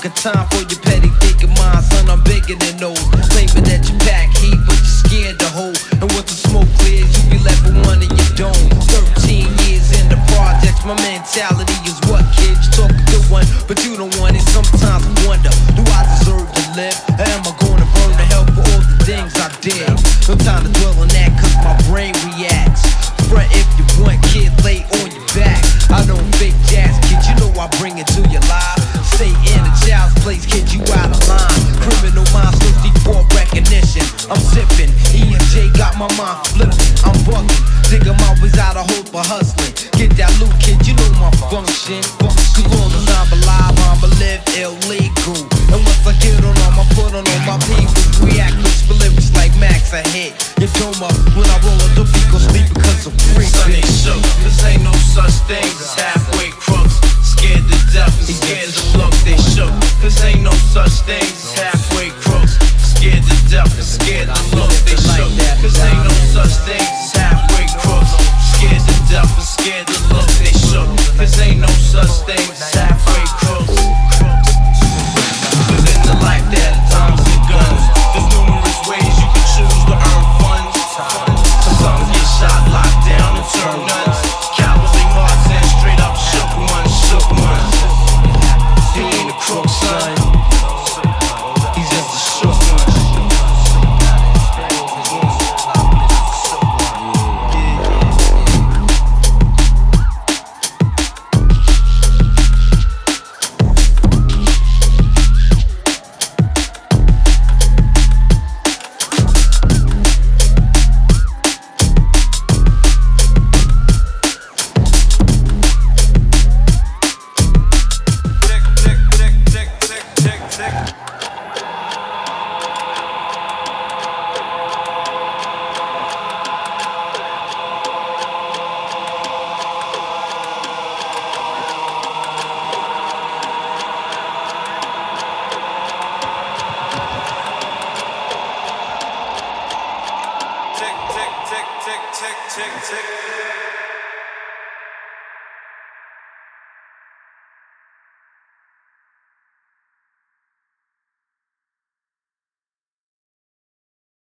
got time for your petty thinking mind, son, I'm bigger than those. Claiming that you pack heat, but you're scared to hold. And once the smoke clears, you be left with one in your dome. 13 years in the projects, my mentality is what, kid? You talk a good one, but you don't want it. Sometimes I wonder, do I deserve to live? Or am I gonna burn to hell for all the things I did? No time to dwell on that, cause my brain reacts. Front if you want, kid, lay on your back. I don't fake jazz, kid, you know I bring it to your life. Stay in a child's place, kid, you out of line. Criminal minds thirsty for recognition. I'm sipping, E&J got my mind flipping. I'm bugging, digging my ways out of hope for hustling. Get that loot, kid, you know my function. Cause long as I'm alive, I'ma live illegal. And once I get on my foot on all my people, react with lyrics like Max, I hit your dome up. When I roll up, the beat gon' sleep because I'm free. Son, they shook, cause ain't no such thing as halfway crooks. Scared to death and scared to look, they shook. Cause ain't no such thing as halfway crooks. Scared to death and scared to look, they shook. Cause ain't no such thing as halfway crooks. Scared to death and scared to look, they shook. Cause ain't no such thing as halfway crooks. Living the life that times and guns. There's numerous ways you can choose to earn funds. Some get shot, locked down, and turn nuns. Cowardly hearts and straight up shook ones, shook ones. He ain't a crook, son. He's just a shook one. Tick, tick, tick, tick, tick, tick, tick.